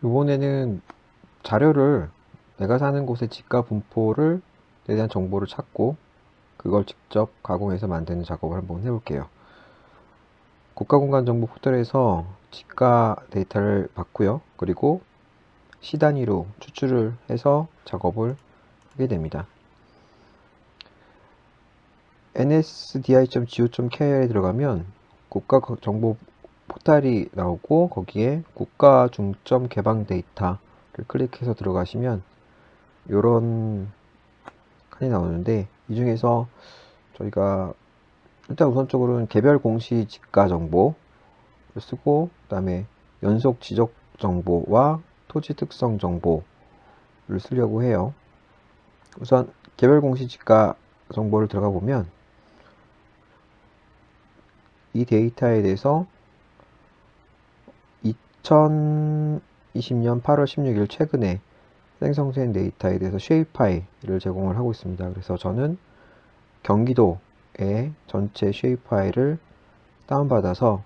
이번에는 자료를 내가 사는 곳의 지가 분포를 에 대한 정보를 찾고 그걸 직접 가공해서 만드는 작업을 한번 해볼게요. 국가공간정보 포털에서 지가 데이터를 받고요. 그리고 시 단위로 추출을 해서 작업을 하게 됩니다. nsdi.go.kr에 들어가면 국가정보 포털이 나오고 거기에 국가 중점 개방 데이터를 클릭해서 들어가시면 이런 칸이 나오는데 이 중에서 저희가 일단 우선적으로는 개별 공시 지가 정보를 쓰고 그 다음에 연속 지적 정보와 토지 특성 정보를 쓰려고 해요. 우선 개별 공시 지가 정보를 들어가 보면 이 데이터에 대해서 2020년 8월 16일 최근에 생성된 데이터에 대해서 쉐입 파일을 제공을 하고 있습니다. 그래서 저는 경기도의 전체 쉐입 파일을 다운받아서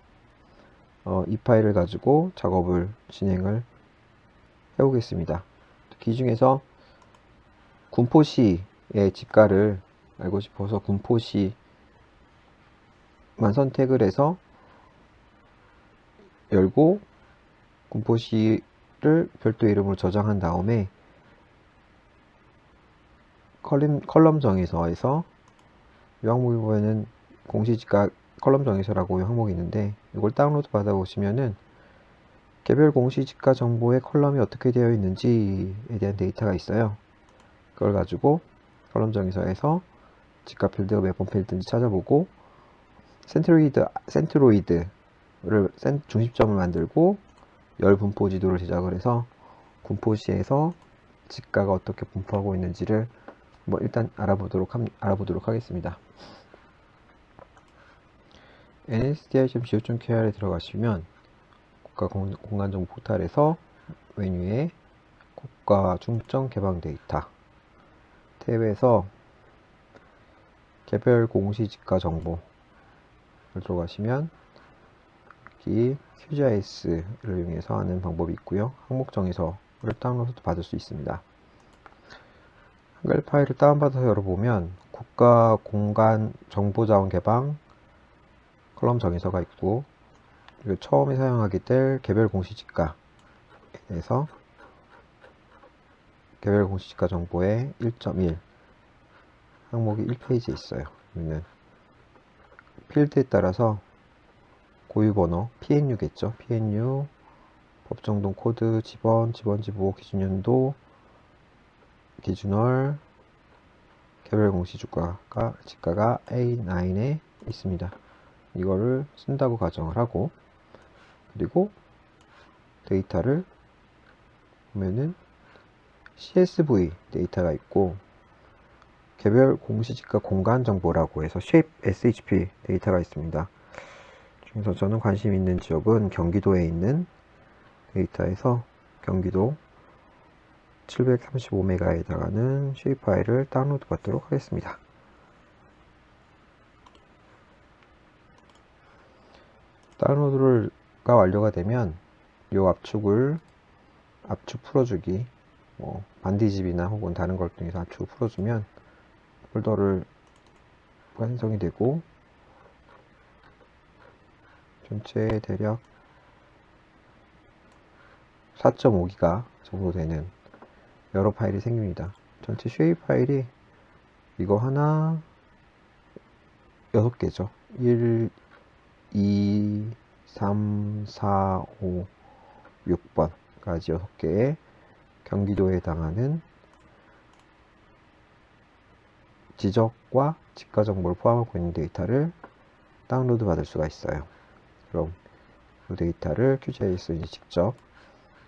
이 파일을 가지고 작업을 진행을 해보겠습니다. 이 중에서 군포시의 지가를 알고 싶어서 군포시만 선택을 해서 열고 군포시를 별도 이름으로 저장한 다음에 컬럼 정의서에서 이 항목에 보면은 공시지가 컬럼 정의서라고 이 항목이 있는데 이걸 다운로드 받아 보시면은 개별 공시지가 정보의 컬럼이 어떻게 되어 있는지에 대한 데이터가 있어요. 그걸 가지고 컬럼 정의서에서 지가 필드가 몇 번 필드인지 찾아보고 센트로이드를 중심점을 만들고 열 분포 지도를 제작을 해서 군포시에서 지가가 어떻게 분포하고 있는지를 뭐 일단 알아보도록 하겠습니다. nsdi.go.kr에 들어가시면 국가공간정보 포털에서 메뉴에 국가 중점 개방 데이터 탭에서 개별 공시지가 정보를 들어가시면 여기 QGIS를 이용해서 하는 방법이 있고요. 항목 정의서를 다운로드 받을 수 있습니다. 한글 파일을 다운받아서 열어보면 국가 공간 정보자원 개방 컬럼 정의서가 있고 처음에 사용하게 될 개별 공시지가에서 개별 공시지가 정보의 1.1 항목이 1페이지에 있어요. 여기는 필드에 따라서 고유번호 PNU겠죠. PNU, 법정동 코드, 지번지부, 기준연도, 기준월, 개별 공시지가가 A9에 있습니다. 이거를 쓴다고 가정을 하고 그리고 데이터를 보면은 CSV 데이터가 있고 개별 공시지가 공간 정보라고 해서 shape SHP 데이터가 있습니다. 그래서 저는 관심 있는 지역은 경기도에 있는 데이터에서 경기도 735메가에 해당하는 shape 파일을 다운로드 받도록 하겠습니다. 다운로드가 완료가 되면 이 압축 풀어주기 뭐 반디집이나 혹은 다른 걸 통해서 압축을 풀어주면 폴더를 완성이 되고 전체 대략 4.5기가 정도 되는 여러 파일이 생깁니다. 전체 쉐입 파일이 이거 하나 6개죠. 1, 2, 3, 4, 5, 6번까지 6개의 경기도에 해당하는 지적과 지가 정보를 포함하고 있는 데이터를 다운로드 받을 수가 있어요. 그럼 이 데이터를 QGIS에 직접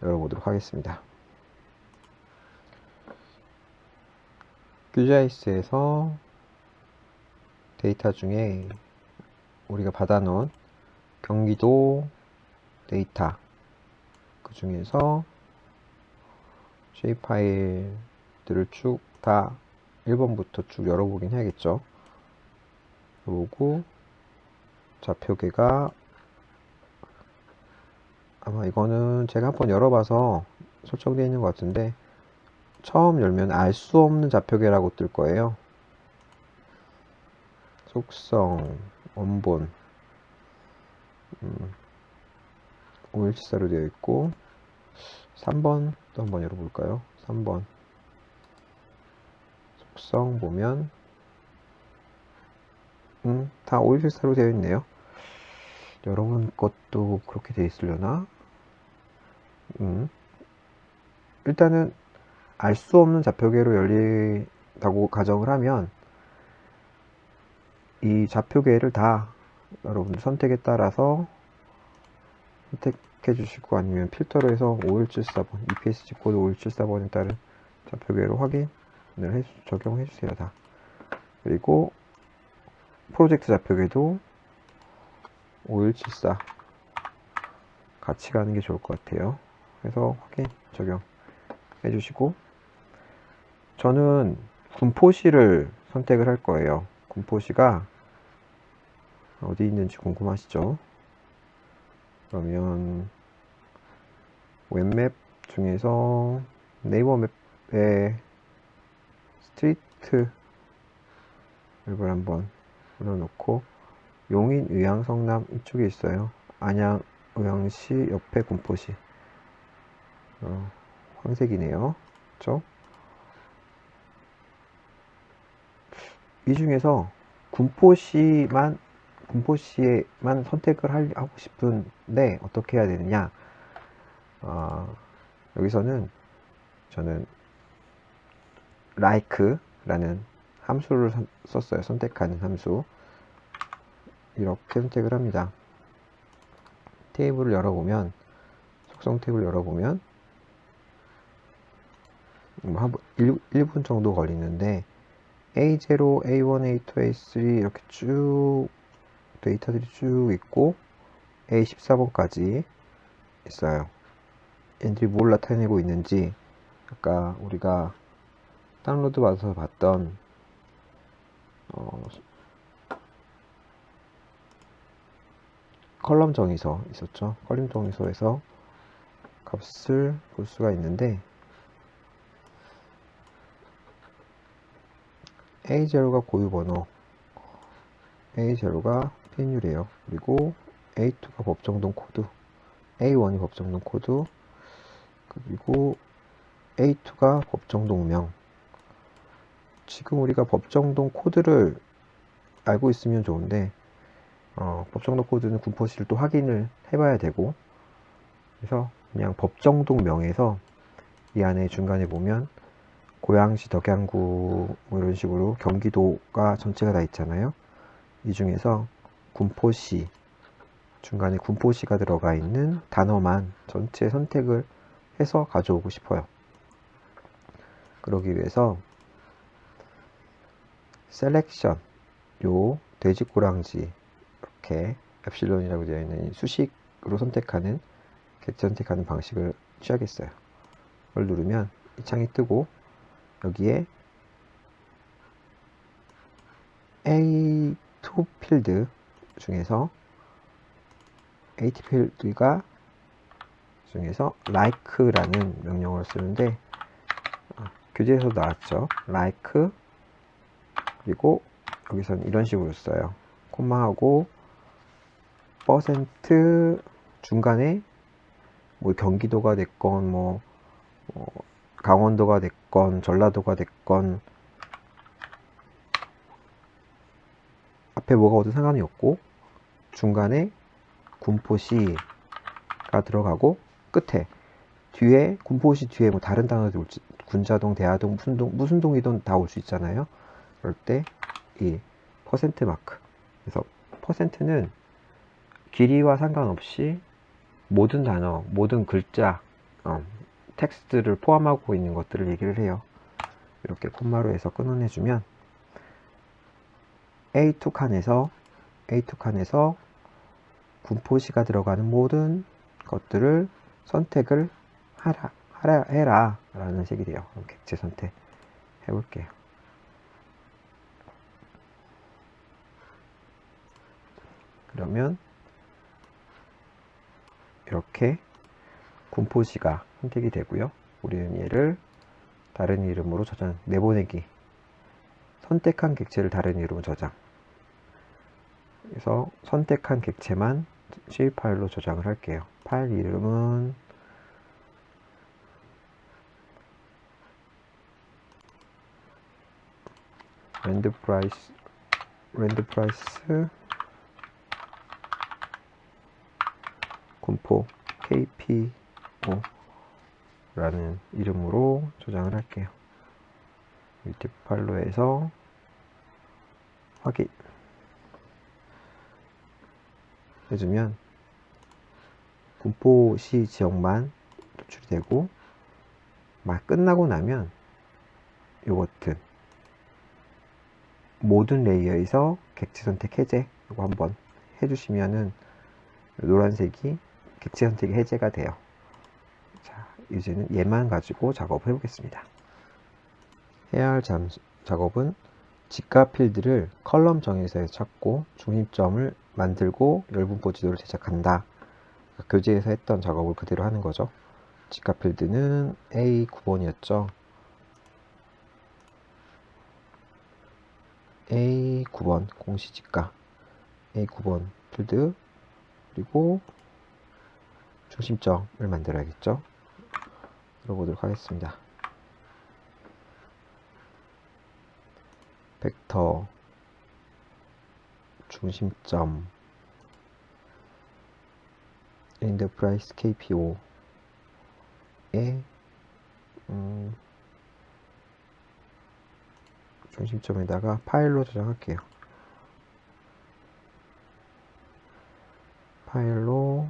열어보도록 하겠습니다. QGIS에서 데이터 중에 우리가 받아놓은 경기도 데이터 그 중에서 shape 파일들을 쭉 다 1번부터 쭉 열어보긴 해야겠죠. 그리고 좌표계가 아마 이거는 제가 한번 열어봐서 설정되어 있는 것 같은데, 처음 열면 알 수 없는 좌표계라고 뜰 거예요. 속성, 원본, 5174로 되어 있고, 3번 또 한번 열어볼까요? 3번 속성 보면 다 5174로 되어 있네요. 여러분 것도 그렇게 되어 있으려나? 일단은 알 수 없는 좌표계로 열린다고 가정을 하면 이 좌표계를 다 여러분들 선택에 따라서 선택해 주시고, 아니면 필터로 해서 5174번, EPSG 코드 5174번에 따른 좌표계로 확인을 적용해 주세요. 다. 그리고 프로젝트 좌표계도 5174 같이 가는 게 좋을 것 같아요. 그래서 확인 적용해 주시고, 저는 군포시를 선택을 할 거예요. 군포시가 어디 있는지 궁금하시죠? 그러면 웹맵 중에서 네이버 맵에 스트리트 맵을 한번 올려놓고, 용인, 의왕, 성남 이쪽에 있어요. 안양, 의왕시 옆에 군포시. 황색이네요. 그렇죠? 이 중에서 군포시에만 선택을 하고 싶은데 어떻게 해야 되느냐? 여기서는 저는 like라는 함수를 썼어요. 선택하는 함수. 이렇게 선택을 합니다. 테이블을 열어보면, 속성 탭을 열어보면 한 1분 정도 걸리는데, A0, A1, A2, A3 이렇게 쭉 데이터들이 쭉 있고, A14번까지 있어요. 얘들이 뭘 나타내고 있는지, 아까 우리가 다운로드 받아서 봤던 컬럼 정의서 있었죠. 컬럼 정의서에서 값을 볼 수가 있는데, A0가 고유 번호, A0가 핀율이에요. 그리고 A2가 법정동 코드, A1이 법정동 코드, 그리고 A2가 법정동명. 지금 우리가 법정동 코드를 알고 있으면 좋은데, 법정동 코드는 군포시를 또 확인을 해봐야 되고, 그래서 그냥 법정동명에서 이 안에 중간에 보면 고양시, 덕양구 뭐 이런 식으로 경기도가 전체가 다 있잖아요. 이 중에서 군포시, 중간에 군포시가 들어가 있는 단어만 전체 선택을 해서 가져오고 싶어요. 그러기 위해서 셀렉션, 요 돼지꼬랑지, 이렇게 엡실론이라고 되어 있는 수식으로 선택하는, 객체 선택하는 방식을 취하겠어요. 그걸 누르면 이 창이 뜨고, 여기에 A2 필드 중에서 AT 필드가 중에서 like라는 명령어를 쓰는데, 교재에서 나왔죠. like, 그리고 여기서는 이런 식으로 써요. 콤마하고 퍼센트 중간에 뭐 경기도가 됐건 뭐 강원도가 됐건 전라도가 됐건 앞에 뭐가 오든 상관이 없고, 중간에 군포시가 들어가고, 끝에 뒤에 군포시 뒤에 뭐 다른 단어들 올지, 군자동, 대하동, 무슨 동이든 다 올 수 있잖아요. 그럴 때 이 퍼센트 마크, 그래서 퍼센트는 길이와 상관없이 모든 단어, 모든 글자, 텍스트를 포함하고 있는 것들을 얘기를 해요. 이렇게 콤마로 해서 끊어내주면 A2 칸에서 군포시가 들어가는 모든 것들을 선택을 해라 라는 식이 돼요. 그럼 객체 선택 해볼게요. 그러면 이렇게 군포시가 선택이 되고요. 우리는 얘를 다른 이름으로 저장, 내보내기. 선택한 객체를 다른 이름으로 저장. 그래서 선택한 객체만 C 파일로 저장을 할게요. 파일 이름은 랜드프라이스 군포 KPO 라는 이름으로 저장을 할게요. 밑에 파일로 해서 확인 해주면 군포시 지역만 도출이 되고, 막 끝나고 나면 요 버튼 모든 레이어에서 객체 선택 해제 이거 한번 해주시면은 노란색이 객체 선택이 해제가 돼요. 자, 이제는 얘만 가지고 작업을 해보겠습니다. 해야 할 작업은 직가 필드를 컬럼 정의서에서 찾고 중심점을 만들고 열분포 지도를 제작한다. 교재에서 했던 작업을 그대로 하는 거죠. 직가 필드는 A 9번이었죠. A 9번 공시직가 A 9번 필드, 그리고 중심점을 만들어야겠죠. 들어보도록 하겠습니다. 벡터 중심점 엔터프라이즈 KPO에 중심점에다가 파일로 저장할게요. 파일로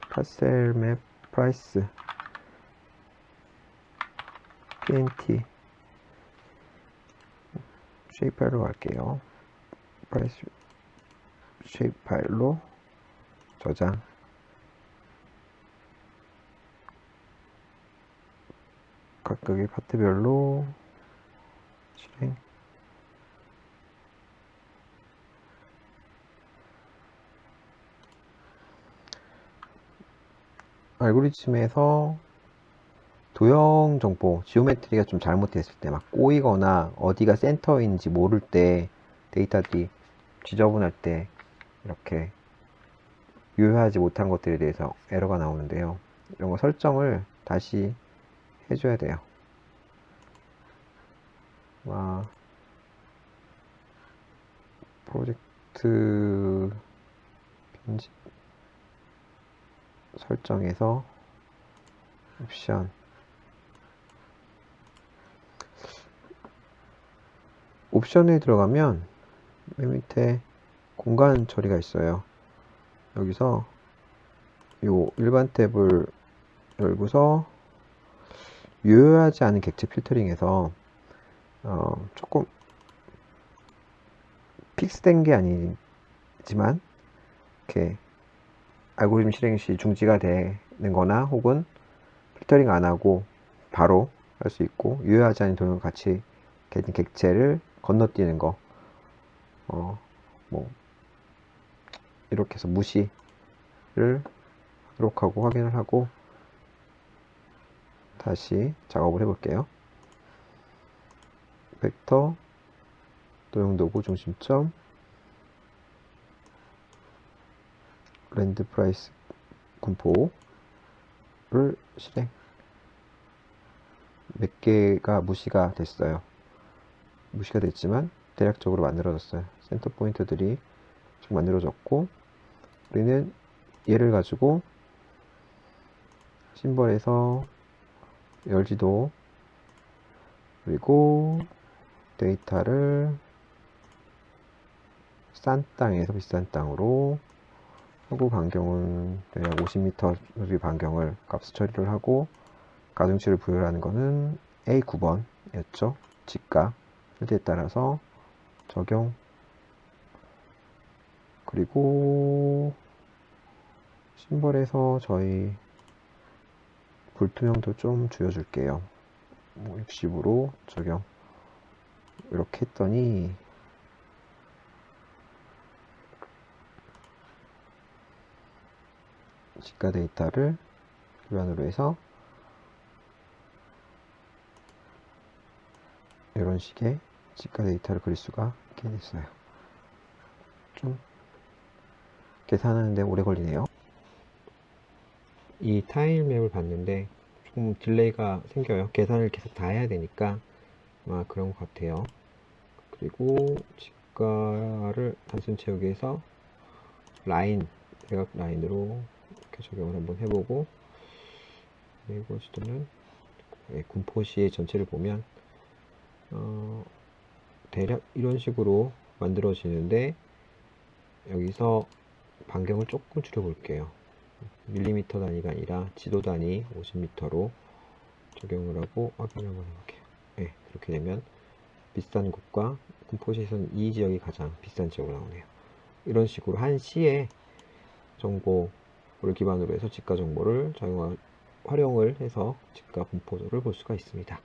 파셀 맵 프라이스 pnt 쉐입 파일로 갈게요. 프라이스 쉐입 파일로 저장. 각각의 파트별로 실행. 알고리즘에서 도형 정보, 지오메트리가 좀 잘못됐을 때, 막 꼬이거나 어디가 센터인지 모를 때, 데이터들이 지저분할 때 이렇게 유효하지 못한 것들에 대해서 에러가 나오는데요. 이런 거 설정을 다시 해줘야 돼요. 프로젝트 편집 설정에서 옵션에 들어가면 맨 밑에 공간 처리가 있어요. 여기서 요 일반 탭을 열고서 유효하지 않은 객체 필터링에서 조금 픽스된 게 아니지만 이렇게 알고리즘 실행 시 중지가 되는 거나 혹은 필터링 안 하고 바로 할 수 있고, 유효하지 않은 동영 같이 객체를 건너뛰는 거 뭐 이렇게 해서 무시를 하도록 하고 확인을 하고 다시 작업을 해볼게요. 벡터 도형도구 중심점 랜드 프라이스 군포를 실행. 몇 개가 무시가 됐어요. 무시가 됐지만 대략적으로 만들어졌어요. 센터 포인트들이 쭉 만들어졌고, 우리는 얘를 가지고 심벌에서 열지도, 그리고 데이터를 싼 땅에서 비싼 땅으로 하고, 반경은 대략 50m 넓이 반경을 값수 처리를 하고, 가중치를 부여하는 거는 A 9번이었죠. 직가 필드에 따라서 적용. 그리고 심벌에서 저희 불투명도 좀 줄여줄게요. 뭐 60으로 적용. 이렇게 했더니 시가 데이터를 기반으로 해서 이런 식의 시가 데이터를 그릴 수가 있게 됐어요. 좀 계산하는데 오래 걸리네요. 이 타일 맵을 봤는데 조금 딜레이가 생겨요. 계산을 계속 다 해야 되니까 아마 그런 것 같아요. 그리고 시가를 단순 채우기에서 라인, 대각 라인으로 이렇게 적용을 한번 해보고, 그리고 시도는 군포시의 전체를 보면 대략 이런 식으로 만들어지는데, 여기서 반경을 조금 줄여볼게요. 밀리미터 단위가 아니라 지도 단위 50m로 적용을 하고 확인을 한번 해볼게요. 네, 그렇게 되면 비싼 곳과 군포시에서는 이 지역이 가장 비싼 지역으로 나오네요. 이런 식으로 한 시에 정보를 기반으로 해서 지가 정보를 활용을 해서 지가 분포도를 볼 수가 있습니다.